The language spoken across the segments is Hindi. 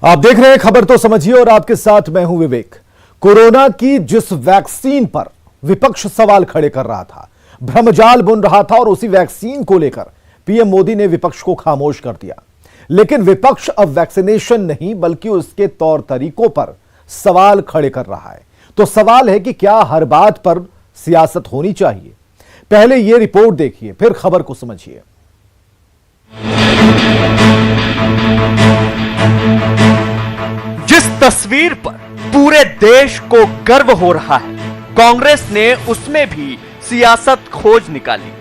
आप देख रहे हैं खबर तो समझिए और आपके साथ मैं हूं विवेक। कोरोना की जिस वैक्सीन पर विपक्ष सवाल खड़े कर रहा था, भ्रमजाल बुन रहा था और उसी वैक्सीन को लेकर पीएम मोदी ने विपक्ष को खामोश कर दिया। लेकिन विपक्ष अब वैक्सीनेशन नहीं बल्कि उसके तौर तरीकों पर सवाल खड़े कर रहा है। तो सवाल है कि क्या हर बात पर सियासत होनी चाहिए? पहले यह रिपोर्ट देखिए, फिर खबर को समझिए। जिस तस्वीर पर पूरे देश को गर्व हो रहा है, कांग्रेस ने उसमें भी सियासत खोज निकाली।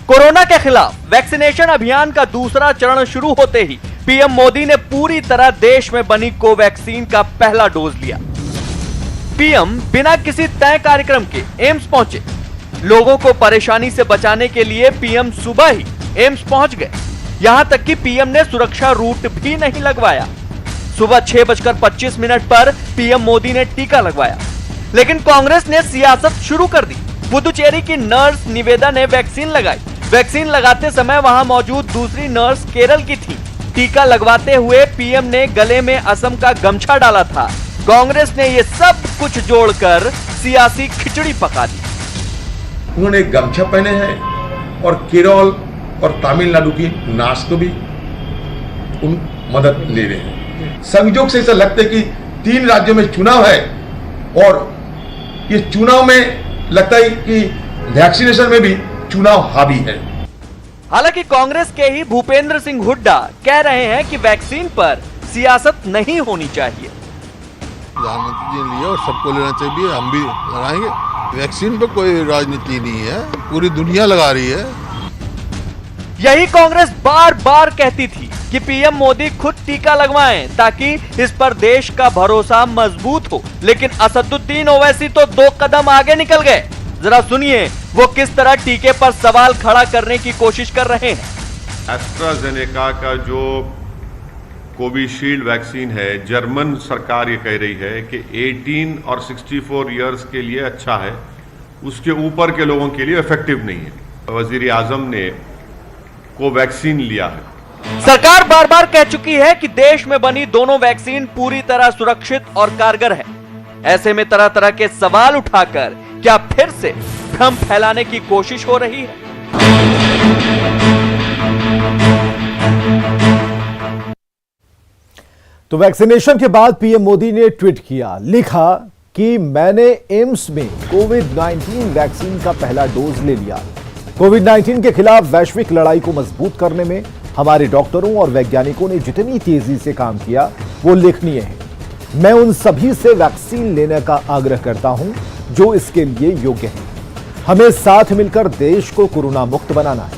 कोरोना के खिलाफ वैक्सीनेशन अभियान का दूसरा चरण शुरू होते ही पीएम मोदी ने पूरी तरह देश में बनी कोवैक्सीन का पहला डोज लिया। पीएम बिना किसी तय कार्यक्रम के एम्स पहुंचे। लोगों को परेशानी से बचाने के लिए पीएम सुबह ही एम्स पहुंच गए। यहां तक कि पीएम ने सुरक्षा रूट भी नहीं लगवाया। सुबह 6:25 पर पीएम मोदी ने टीका लगवाया। लेकिन कांग्रेस ने सियासत शुरू कर दी। पुदुचेरी की नर्स निवेदा ने वैक्सीन लगाई। वैक्सीन लगाते समय वहां मौजूद दूसरी नर्स केरल की थी। टीका लगवाते हुए पीएम ने गले में असम का गमछा डाला था। कांग्रेस ने ये सब कुछ जोड़कर सियासी खिचड़ी पका दी। उन्होंने गमछा पहने हैं और केरल और तमिलनाडु की नार्स को भी उन मदद ले रहे हैं। संयोग से ऐसा लगता है कि 3 राज्यों में चुनाव है और ये चुनाव में लगता है कि वैक्सीनेशन में भी चुनाव हावी है। हालांकि कांग्रेस के ही भूपेंद्र सिंह हुड्डा कह रहे हैं कि वैक्सीन पर सियासत नहीं होनी चाहिए। प्रधानमंत्री जी ने लिया और सबको लेना चाहिए, हम भी लगाएंगे। वैक्सीन पे कोई राजनीति नहीं है, पूरी दुनिया लगा रही है। यही कांग्रेस बार बार कहती थी कि पीएम मोदी खुद टीका लगवाएं ताकि इस पर देश का भरोसा मजबूत हो। लेकिन असदुद्दीन ओवैसी तो 2 कदम आगे निकल गए। जरा सुनिए वो किस तरह टीके पर सवाल खड़ा करने की कोशिश कर रहे हैं। एस्ट्राजेनेका का जो कोविशील्ड वैक्सीन है, जर्मन सरकार ये कह रही है कि 18 और 64 इयर्स के लिए अच्छा है, उसके ऊपर के लोगों के लिए इफेक्टिव नहीं है। वजीर आजम ने कोवैक्सीन लिया है। सरकार बार बार कह चुकी है कि देश में बनी दोनों वैक्सीन पूरी तरह सुरक्षित और कारगर है। ऐसे में तरह तरह के सवाल उठाकर क्या फिर से भ्रम फैलाने की कोशिश हो रही है? तो वैक्सीनेशन के बाद पीएम मोदी ने ट्वीट किया, लिखा कि मैंने एम्स में कोविड-19 वैक्सीन का पहला डोज ले लिया। कोविड-19 के खिलाफ वैश्विक लड़ाई को मजबूत करने में हमारे डॉक्टरों और वैज्ञानिकों ने जितनी तेजी से काम किया वो उल्लेखनीय है। मैं उन सभी से वैक्सीन लेने का आग्रह करता हूं जो इसके लिए योग्य हैं। हमें साथ मिलकर देश को कोरोना मुक्त बनाना है।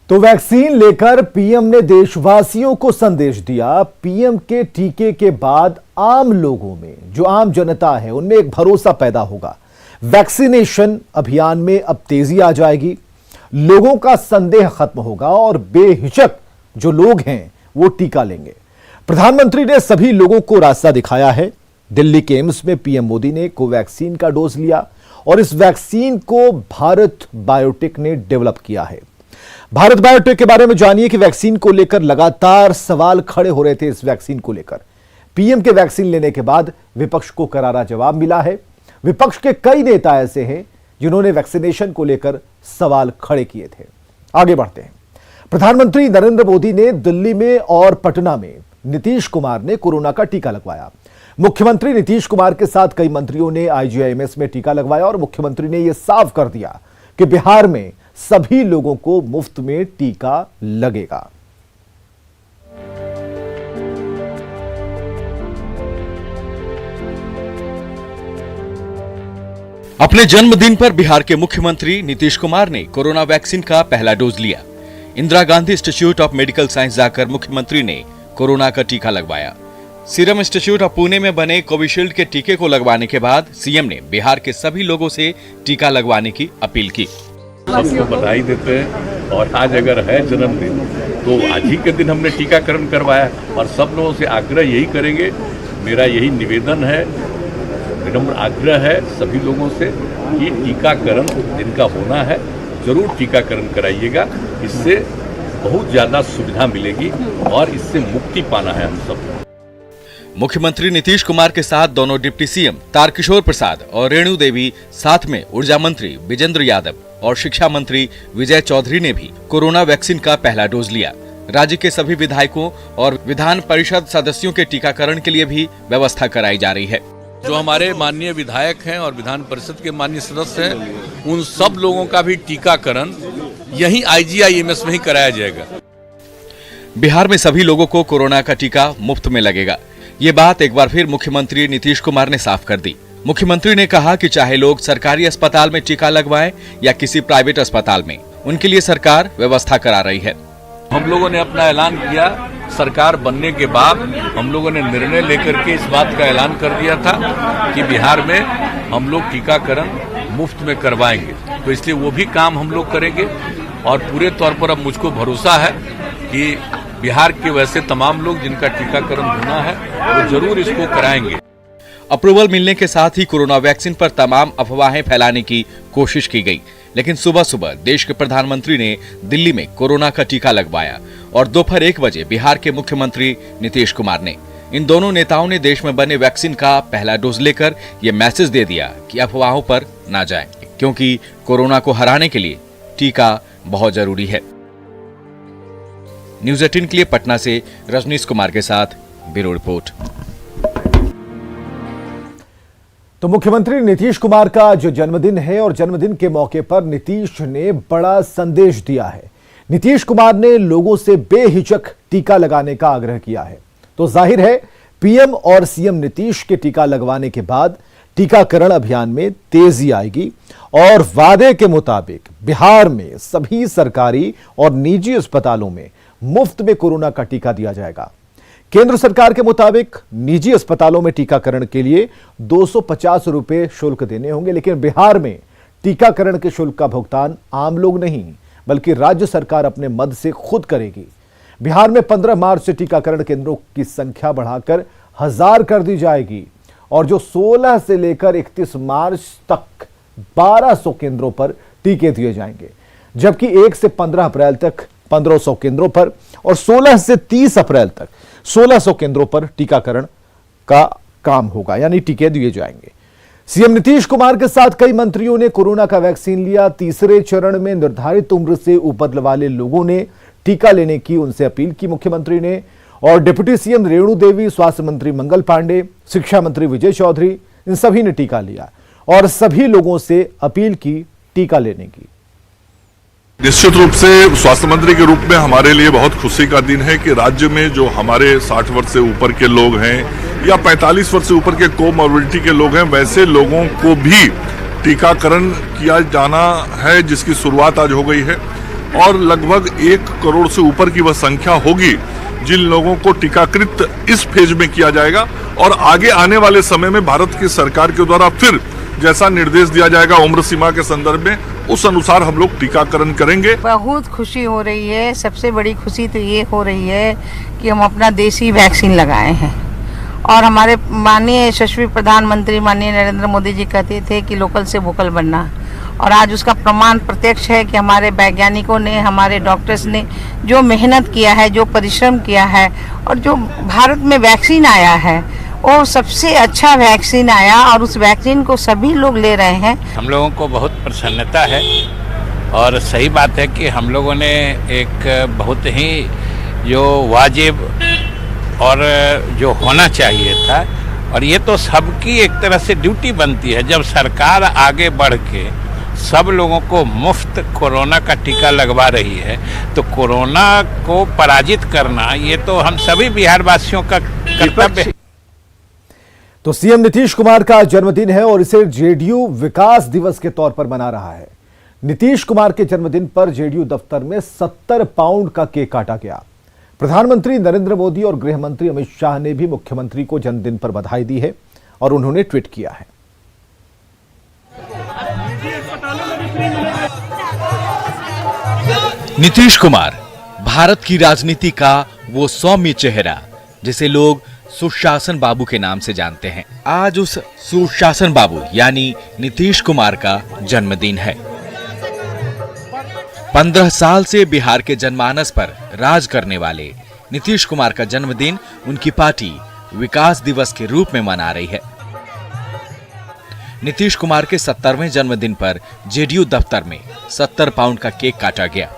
तो वैक्सीन लेकर पीएम ने देशवासियों को संदेश दिया। पीएम के टीके के बाद आम लोगों में, जो आम जनता है, उनमें एक भरोसा पैदा होगा। वैक्सीनेशन अभियान में अब तेजी आ जाएगी, लोगों का संदेह खत्म होगा और बेहिचक जो लोग हैं वो टीका लेंगे। प्रधानमंत्री ने सभी लोगों को रास्ता दिखाया है। दिल्ली के एम्स में पीएम मोदी ने कोवैक्सीन का डोज लिया और इस वैक्सीन को भारत बायोटेक ने डेवलप किया है। भारत बायोटेक के बारे में जानिए कि वैक्सीन को लेकर लगातार सवाल खड़े हो रहे थे। इस वैक्सीन को लेकर पीएम के वैक्सीन लेने के बाद विपक्ष को करारा जवाब मिला है। विपक्ष के कई नेता ऐसे हैं जिन्होंने वैक्सीनेशन को लेकर सवाल खड़े किए थे। आगे बढ़ते हैं। प्रधानमंत्री नरेंद्र मोदी ने दिल्ली में और पटना में नीतीश कुमार ने कोरोना का टीका लगवाया। मुख्यमंत्री नीतीश कुमार के साथ कई मंत्रियों ने आईजीआईएमएस में टीका लगवाया और मुख्यमंत्री ने यह साफ कर दिया कि बिहार में सभी लोगों को मुफ्त में टीका लगेगा। अपने जन्मदिन पर बिहार के मुख्यमंत्री नीतीश कुमार ने कोरोना वैक्सीन का पहला डोज लिया। Indira Gandhi institute of medical science जाकर मुख्यमंत्री ने कोरोना का टीका लगवाया। सीरम इंस्टीट्यूट ऑफ पुणे में बने कोविशील्ड के टीके को लगवाने के बाद सीएम ने बिहार के सभी लोगों से टीका लगवाने की अपील की। सबको बधाई देते हैं और आज अगर है जन्मदिन तो आज ही के दिन हमने टीकाकरण करवाया और सब लोगों से आग्रह यही करेंगे, मेरा यही निवेदन है, विनम्र आग्रह है सभी लोगों से कि टीकाकरण जिनका होना है जरूर टीकाकरण कराइएगा। इससे बहुत ज़्यादा सुविधा मिलेगी और इससे मुक्ति पाना है हम सब। मुख्यमंत्री नीतीश कुमार के साथ दोनों डिप्टी सीएम तारकिशोर प्रसाद और रेणु देवी, साथ में ऊर्जा मंत्री विजेंद्र यादव और शिक्षा मंत्री विजय चौधरी ने भी कोरोना वैक्सीन का पहला डोज लिया। राज्य के सभी विधायकों और विधान परिषद सदस्यों के टीकाकरण के लिए भी व्यवस्था कराई जा रही है। जो हमारे माननीय विधायक हैं और विधान परिषद के माननीय सदस्य हैं, उन सब लोगों का भी टीकाकरण यहीं IGIMS में ही कराया जाएगा। बिहार में सभी लोगों को कोरोना का टीका मुफ्त में लगेगा। ये बात एक बार फिर मुख्यमंत्री नीतीश कुमार ने साफ कर दी। मुख्यमंत्री ने कहा कि चाहे लोग सरकारी अस्पताल में टीका लगवाएं या किसी प्राइवेट अस्पताल में, उनके लिए सरकार व्यवस्था करा रही है। हम लोगों ने अपना ऐलान किया, सरकार बनने के बाद हम लोगों ने निर्णय लेकर के इस बात का ऐलान कर दिया था कि बिहार में हम लोग टीकाकरण मुफ्त में करवाएंगे, तो इसलिए वो भी काम हम लोग करेंगे और पूरे तौर पर अब मुझको भरोसा है कि बिहार के वैसे तमाम लोग जिनका टीकाकरण होना है वो जरूर इसको कराएंगे। अप्रूवल मिलने के साथ ही कोरोना वैक्सीन पर तमाम अफवाहें फैलाने की कोशिश की गई, लेकिन सुबह सुबह देश के प्रधानमंत्री ने दिल्ली में कोरोना का टीका लगवाया और दोपहर 1 बजे बिहार के मुख्यमंत्री नीतीश कुमार ने। इन दोनों नेताओं ने देश में बने वैक्सीन का पहला डोज लेकर ये मैसेज दे दिया कि अफवाहों पर ना जाएं, क्योंकि कोरोना को हराने के लिए टीका बहुत जरूरी है। न्यूज़ 18 के लिए पटना से रजनीश कुमार के साथ ब्यूरो रिपोर्ट। तो मुख्यमंत्री नीतीश कुमार का जो जन्मदिन है और जन्मदिन के मौके पर नीतीश ने बड़ा संदेश दिया है। नीतीश कुमार ने लोगों से बेहिचक टीका लगाने का आग्रह किया है। तो जाहिर है पीएम और सीएम नीतीश के टीका लगवाने के बाद टीकाकरण अभियान में तेजी आएगी और वादे के मुताबिक बिहार में सभी सरकारी और निजी अस्पतालों में मुफ्त में कोरोना का टीका दिया जाएगा। केंद्र सरकार के मुताबिक निजी अस्पतालों में टीकाकरण के लिए 250 रुपए शुल्क देने होंगे, लेकिन बिहार में टीकाकरण के शुल्क का भुगतान आम लोग नहीं बल्कि राज्य सरकार अपने मद से खुद करेगी। बिहार में 15 मार्च से टीकाकरण केंद्रों की संख्या बढ़ाकर 1000 कर दी जाएगी और जो 16 से लेकर 31 मार्च तक 1200 केंद्रों पर टीके दिए जाएंगे, जबकि 1 से 15 अप्रैल तक 1500 केंद्रों पर और 16 से 30 अप्रैल तक 1600 केंद्रों पर टीकाकरण का काम होगा, यानी टीके दिए जाएंगे। सीएम नीतीश कुमार के साथ कई मंत्रियों ने कोरोना का वैक्सीन लिया। तीसरे चरण में निर्धारित उम्र से ऊपर वाले लोगों ने टीका लेने की उनसे अपील की मुख्यमंत्री ने। और डिप्टी सीएम रेणु देवी, स्वास्थ्य मंत्री मंगल पांडे, शिक्षा मंत्री विजय चौधरी, इन सभी ने टीका लिया और सभी लोगों से अपील की टीका लेने की। निश्चित रूप से स्वास्थ्य मंत्री के रूप में हमारे लिए बहुत खुशी का दिन है कि राज्य में जो हमारे 60 वर्ष से ऊपर के लोग हैं या 45 वर्ष से ऊपर के कोमॉर्बिडिटी के लोग हैं, वैसे लोगों को भी टीकाकरण किया जाना है, जिसकी शुरुआत आज हो गई है और लगभग 1 करोड़ से ऊपर की वह संख्या होगी जिन लोगों को टीकाकृत इस फेज में किया जाएगा। और आगे आने वाले समय में भारत की सरकार के द्वारा फिर जैसा निर्देश दिया जाएगा उम्र सीमा के संदर्भ में, उस अनुसार हम लोग टीकाकरण करेंगे। बहुत खुशी हो रही है। सबसे बड़ी खुशी तो ये हो रही है कि हम अपना देसी वैक्सीन लगाए हैं और हमारे माननीय यशस्वी प्रधानमंत्री माननीय नरेंद्र मोदी जी कहते थे कि लोकल से वोकल बनना, और आज उसका प्रमाण प्रत्यक्ष है कि हमारे वैज्ञानिकों ने, हमारे डॉक्टर्स ने जो मेहनत किया है, जो परिश्रम किया है और जो भारत में वैक्सीन आया है वो सबसे अच्छा वैक्सीन आया और उस वैक्सीन को सभी लोग ले रहे हैं। हम लोगों को बहुत प्रसन्नता है और सही बात है कि हम लोगों ने एक बहुत ही जो वाजिब और जो होना चाहिए था, और ये तो सबकी एक तरह से ड्यूटी बनती है। जब सरकार आगे बढ़ के सब लोगों को मुफ्त कोरोना का टीका लगवा रही है तो कोरोना को पराजित करना ये तो हम सभी बिहार वासियों का कर्तव्य है। तो सीएम नीतीश कुमार का जन्मदिन है और इसे जेडीयू विकास दिवस के तौर पर मना रहा है। नीतीश कुमार के जन्मदिन पर जेडीयू दफ्तर में 70 पाउंड का केक काटा गया। प्रधानमंत्री नरेंद्र मोदी और गृह मंत्री अमित शाह ने भी मुख्यमंत्री को जन्मदिन पर बधाई दी है और उन्होंने ट्वीट किया है। नीतीश कुमार भारत की राजनीति का वो सौम्य चेहरा जिसे लोग सुशासन बाबू के नाम से जानते हैं। आज उस सुशासन बाबू यानी नीतीश कुमार का जन्मदिन है। 15 साल से बिहार के जनमानस पर राज करने वाले नीतीश कुमार का जन्मदिन उनकी पार्टी विकास दिवस के रूप में मना रही है। नीतीश कुमार के 70वें जन्मदिन पर जेडीयू दफ्तर में 70 पाउंड का केक काटा गया।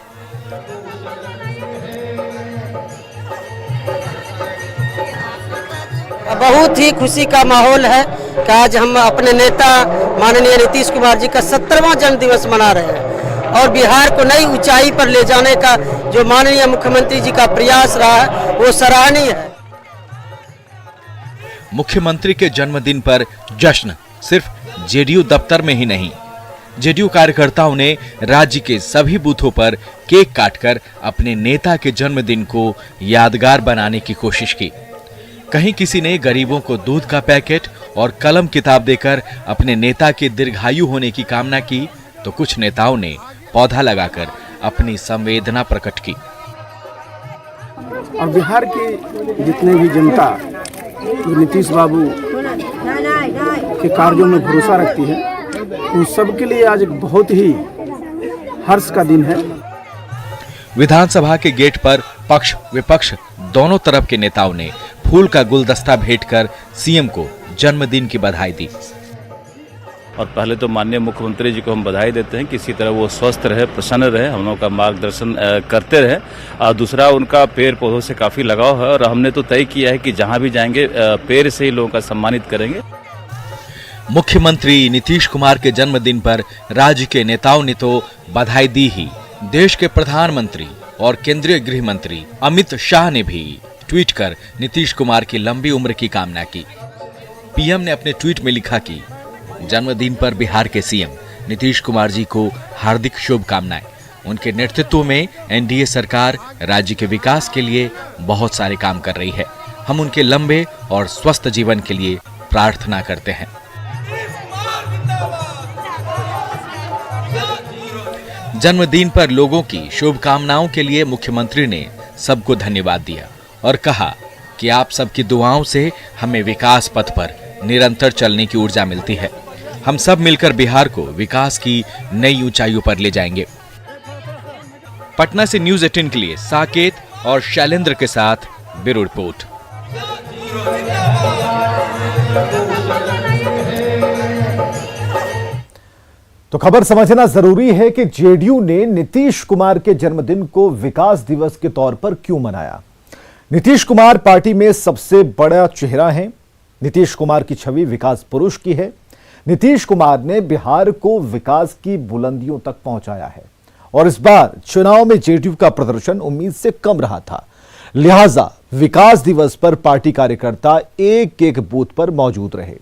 बहुत ही खुशी का माहौल है कि आज हम अपने नेता माननीय नीतीश कुमार जी का 70वां जन्म दिवस मना रहे हैं और बिहार को नई ऊंचाई पर ले जाने का जो माननीय मुख्यमंत्री जी का प्रयास रहा है वो सराहनीय है। मुख्यमंत्री के जन्मदिन पर जश्न सिर्फ जेडीयू दफ्तर में ही नहीं, जेडीयू कार्यकर्ताओं ने राज्य के सभी बूथों पर केक काटकर अपने नेता के जन्मदिन को यादगार बनाने की कोशिश की। कहीं किसी ने गरीबों को दूध का पैकेट और कलम किताब देकर अपने नेता के दीर्घायु होने की कामना की, तो कुछ नेताओं ने पौधा लगाकर अपनी संवेदना प्रकट की। और बिहार की जितने भी जनता नीतीश बाबू के कार्यों में भरोसा रखती है, उन सब के लिए आज बहुत ही हर्ष का दिन है। विधानसभा के गेट पर पक्ष विपक्ष दोनों तरफ के नेताओं ने फूल का गुलदस्ता भेंट कर सीएम को जन्मदिन की बधाई दी। और पहले तो माननीय मुख्यमंत्री जी को हम बधाई देते हैं कि इसी तरह वो स्वस्थ रहे, प्रसन्न रहे, हम लोगों का मार्गदर्शन करते रहे। और दूसरा, उनका पेड़ पौधों से काफी लगाव है और हमने तो तय किया है कि जहां भी जाएंगे पेड़ से ही लोगों का सम्मानित करेंगे। मुख्यमंत्री नीतीश कुमार के जन्मदिन पर राज्य के नेताओं ने तो बधाई दी ही, देश के प्रधानमंत्री और केंद्रीय गृह मंत्री अमित शाह ने भी ट्वीट कर नीतीश कुमार की लंबी उम्र की कामना की। पीएम ने अपने ट्वीट में लिखा कि जन्मदिन पर बिहार के सीएम नीतीश कुमार जी को हार्दिक शुभकामनाएं। उनके नेतृत्व में एनडीए सरकार राज्य के विकास के लिए बहुत सारे काम कर रही है। हम उनके लंबे और स्वस्थ जीवन के लिए प्रार्थना करते हैं। जन्मदिन पर लोगों की शुभकामनाओं के लिए मुख्यमंत्री ने सबको धन्यवाद दिया और कहा कि आप सबकी दुआओं से हमें विकास पथ पर निरंतर चलने की ऊर्जा मिलती है। हम सब मिलकर बिहार को विकास की नई ऊंचाइयों पर ले जाएंगे। पटना से न्यूज़ 18 के लिए साकेत और शैलेंद्र के साथ ब्यूरो रिपोर्ट। तो खबर समझना जरूरी है कि जेडीयू ने नीतीश कुमार के जन्मदिन को विकास दिवस के तौर पर क्यों मनाया। नीतीश कुमार पार्टी में सबसे बड़ा चेहरा है। नीतीश कुमार की छवि विकास पुरुष की है। नीतीश कुमार ने बिहार को विकास की बुलंदियों तक पहुंचाया है और इस बार चुनाव में जेडीयू का प्रदर्शन उम्मीद से कम रहा था। लिहाजा विकास दिवस पर पार्टी कार्यकर्ता एक एक बूथ पर मौजूद रहे।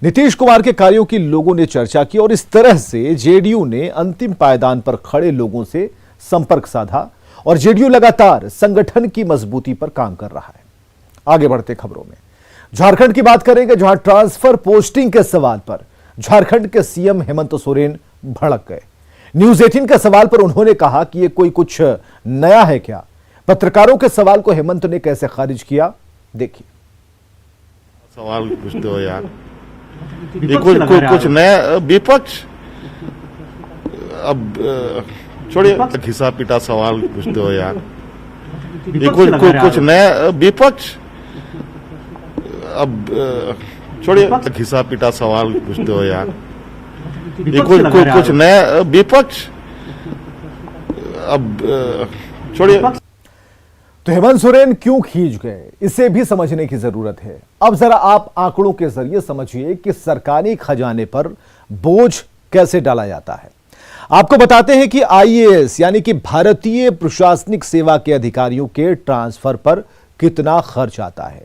नीतीश कुमार के कार्यों की लोगों ने चर्चा की और इस तरह से जेडीयू ने अंतिम पायदान पर खड़े लोगों से संपर्क साधा और जेडीयू लगातार संगठन की मजबूती पर काम कर रहा है। आगे बढ़ते खबरों में झारखंड की बात करेंगे, जहां ट्रांसफर पोस्टिंग के सवाल पर झारखंड के सीएम हेमंत सोरेन भड़क गए। न्यूज़ 18 के सवाल पर उन्होंने कहा कि यह कोई कुछ नया है क्या। पत्रकारों के सवाल को हेमंत ने कैसे खारिज किया, देखिए। सवाल पूछते हो यार, ये कुछ नया विपक्ष। अब छोड़िए, घिसा पीटा सवाल पूछते हो यार, ये कुछ नया विपक्ष। अब छोड़िए, घिसा पीटा सवाल पूछते हो यार, ये कुछ नया विपक्ष। अब छोड़िए। तो हेमंत सोरेन क्यों खींच गए, इसे भी समझने की जरूरत है। अब जरा आप आंकड़ों के जरिए समझिए कि सरकारी खजाने पर बोझ कैसे डाला जाता है। आपको बताते हैं कि आईएएस यानी कि भारतीय प्रशासनिक सेवा के अधिकारियों के ट्रांसफर पर कितना खर्च आता है।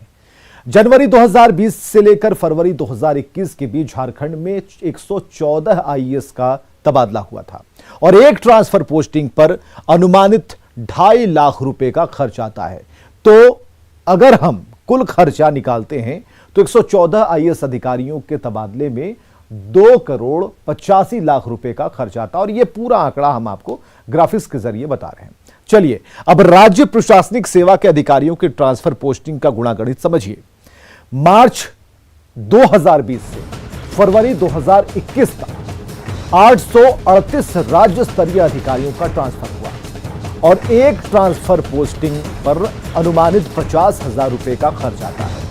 जनवरी 2020 से लेकर फरवरी 2021 के बीच झारखंड में 114 आईएएस का तबादला हुआ था और एक ट्रांसफर पोस्टिंग पर अनुमानित 2.5 लाख रुपए का खर्च आता है। तो अगर हम कुल खर्चा निकालते हैं तो 114 आईएएस अधिकारियों के तबादले में 2.85 करोड़ रुपए का खर्च आता है और यह पूरा आंकड़ा हम आपको ग्राफिक्स के जरिए बता रहे हैं। चलिए अब राज्य प्रशासनिक सेवा के अधिकारियों के ट्रांसफर पोस्टिंग का गुणागणित समझिए। मार्च 2020 से फरवरी 2021 तक 838 राज्य स्तरीय अधिकारियों का ट्रांसफर हुआ और एक ट्रांसफर पोस्टिंग पर अनुमानित 50,000 रुपए का खर्च आता है।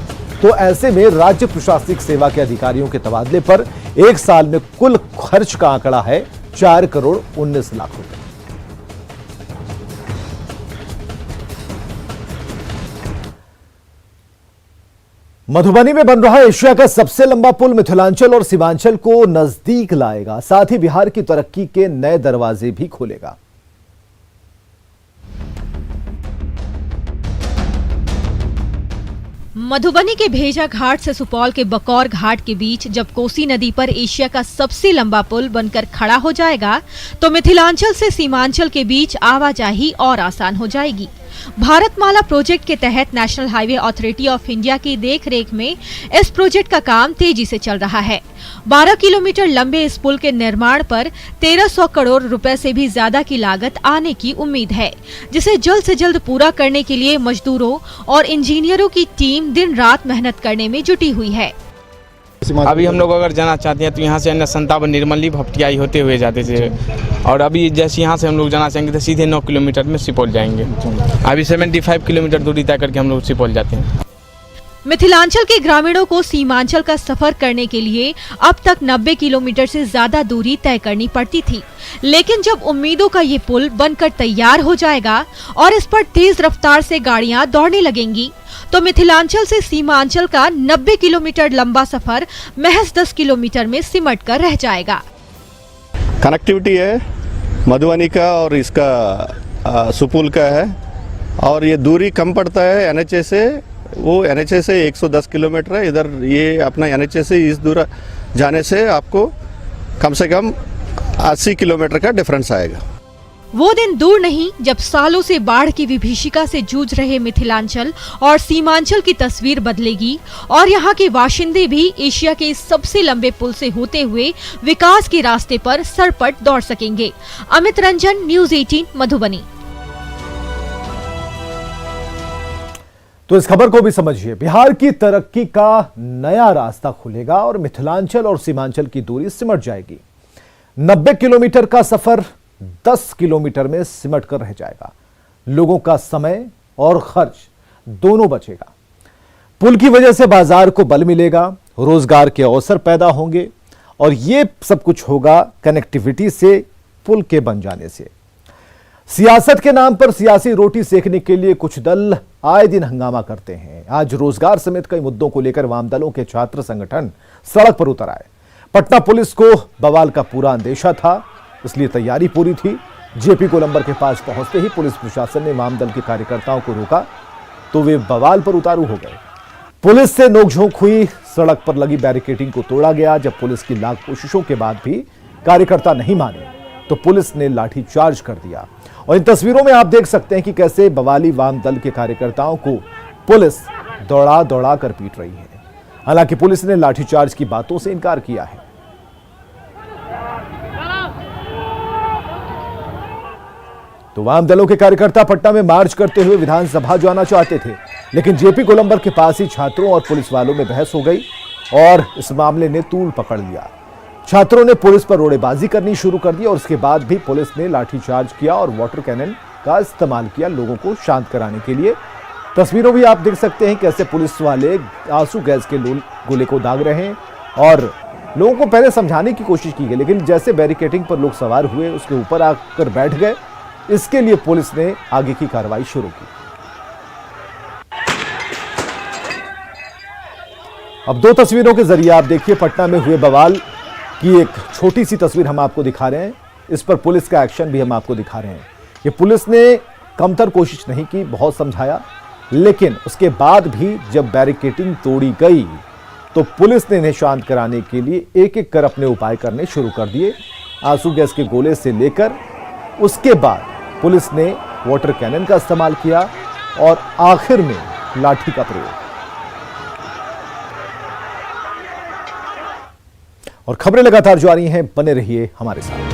तो ऐसे में राज्य प्रशासनिक सेवा के अधिकारियों के तबादले पर एक साल में कुल खर्च का आंकड़ा है 4 करोड़ 19 लाख रुपए। मधुबनी में बन रहा एशिया का सबसे लंबा पुल मिथिलांचल और सीमांचल को नजदीक लाएगा, साथ ही बिहार की तरक्की के नए दरवाजे भी खोलेगा। मधुबनी के भेजा घाट से सुपौल के बकौर घाट के बीच जब कोसी नदी पर एशिया का सबसे लंबा पुल बनकर खड़ा हो जाएगा तो मिथिलांचल से सीमांचल के बीच आवाजाही और आसान हो जाएगी। भारतमाला प्रोजेक्ट के तहत national highway authority of India की देखरेख में इस प्रोजेक्ट का काम तेजी से चल रहा है। 12 किलोमीटर लंबे इस पुल के निर्माण पर 1300 करोड़ रुपए से भी ज्यादा की लागत आने की उम्मीद है, जिसे जल्द से जल्द पूरा करने के लिए मजदूरों और इंजीनियरों की टीम दिन रात मेहनत करने में जुटी हुई है। अभी हम लोग अगर जाना चाहते हैं तो यहाँ से N57 निर्मली भपटियाई होते हुए जाते थे, और अभी जैसे यहाँ से हम लोग जाना चाहेंगे तो सीधे 9 किलोमीटर में सुपौल जाएंगे। अभी 75 किलोमीटर दूरी तय करके हम लोग सुपौल जाते हैं। मिथिलांचल के ग्रामीणों को सीमांचल का सफर करने के लिए अब तक 90 किलोमीटर से ज्यादा दूरी तय करनी पड़ती थी, लेकिन जब उम्मीदों का ये पुल बनकर तैयार हो जाएगा और इस पर तेज रफ्तार से गाड़ियां दौड़ने लगेंगी तो मिथिलांचल से सीमांचल का 90 किलोमीटर लंबा सफर महज 10 किलोमीटर में सिमट कर रह जाएगा। कनेक्टिविटी है मधुबनी का और इसका सुपौल का है, और ये दूरी कम पड़ता है NHA से। वो NHA से 110 किलोमीटर है, इधर ये अपना NHA से इस दूर जाने से आपको कम से कम 80 किलोमीटर का डिफरेंस आएगा। वो दिन दूर नहीं जब सालों से बाढ़ की विभीषिका से जूझ रहे मिथिलांचल और सीमांचल की तस्वीर बदलेगी और यहाँ के बाशिंदे भी एशिया के सबसे लंबे पुल से होते हुए विकास के रास्ते पर सरपट दौड़ सकेंगे। अमित रंजन, न्यूज़ 18 मधुबनी। तो इस खबर को भी समझिए। बिहार की तरक्की का नया रास्ता खुलेगा और मिथिलांचल और सीमांचल की दूरी सिमट जाएगी। 90 किलोमीटर का सफर 10 किलोमीटर में सिमट कर रह जाएगा। लोगों का समय और खर्च दोनों बचेगा। पुल की वजह से बाजार को बल मिलेगा, रोजगार के अवसर पैदा होंगे और ये सब कुछ होगा कनेक्टिविटी से, पुल के बन जाने से। सियासत के नाम पर सियासी रोटी सेकने के लिए कुछ दल आए दिन हंगामा करते हैं। आज रोजगार समेत कई मुद्दों को लेकर वाम दलों के छात्र संगठन सड़क पर उतर आए। पटना पुलिस को बवाल का पूरा अंदेशा था, इसलिए तैयारी पूरी थी। जेपी गोलंबर के पास पहुंचते ही पुलिस प्रशासन ने वाम दल के कार्यकर्ताओं को रोका तो वे बवाल पर उतारू हो गए। पुलिस से नोकझोंक हुई, सड़क पर लगी बैरिकेडिंग को तोड़ा गया। जब पुलिस की लाख कोशिशों के बाद भी कार्यकर्ता नहीं माने तो पुलिस ने लाठीचार्ज कर दिया। और इन तस्वीरों में आप देख सकते हैं कि कैसे बवाली वाम दल के कार्यकर्ताओं को पुलिस दौड़ा दौड़ा कर पीट रही है। हालांकि पुलिस ने लाठीचार्ज की बातों से इनकार किया है। तो वाम दलों के कार्यकर्ता पटना में मार्च करते हुए विधानसभा जाना चाहते थे, लेकिन जेपी गोलंबर के पास ही छात्रों और पुलिस वालों में बहस हो गई और इस मामले ने तूल पकड़ लिया। छात्रों ने पुलिस पर रोड़ेबाजी करनी शुरू कर दी और उसके बाद भी पुलिस ने लाठीचार्ज किया और वाटर कैनन का इस्तेमाल किया लोगों को शांत कराने के लिए। तस्वीरों भी आप देख सकते हैं कैसे पुलिस वाले आंसू गैस के गोले को दाग रहे हैं और लोगों को पहले समझाने की कोशिश की गई, लेकिन जैसे बैरिकेडिंग पर लोग सवार हुए उसके ऊपर आकर बैठ गए। इसके लिए पुलिस ने आगे की कार्रवाई शुरू की। अब दो तस्वीरों के जरिए आप देखिए पटना में हुए बवाल की एक छोटी सी तस्वीर हम आपको दिखा रहे हैं। इस पर पुलिस का एक्शन भी हम आपको दिखा रहे हैं। ये पुलिस ने कमतर कोशिश नहीं की, बहुत समझाया, लेकिन उसके बाद भी जब बैरिकेडिंग तोड़ी गई तो पुलिस ने इन्हें शांत कराने के लिए एक एक कर अपने उपाय करने शुरू कर दिए। आंसू गैस के गोले से लेकर उसके बाद पुलिस ने वाटर कैनन का इस्तेमाल किया और आखिर में लाठी का प्रयोग। और खबरें लगातार जारी हैं, बने रहिए हमारे साथ।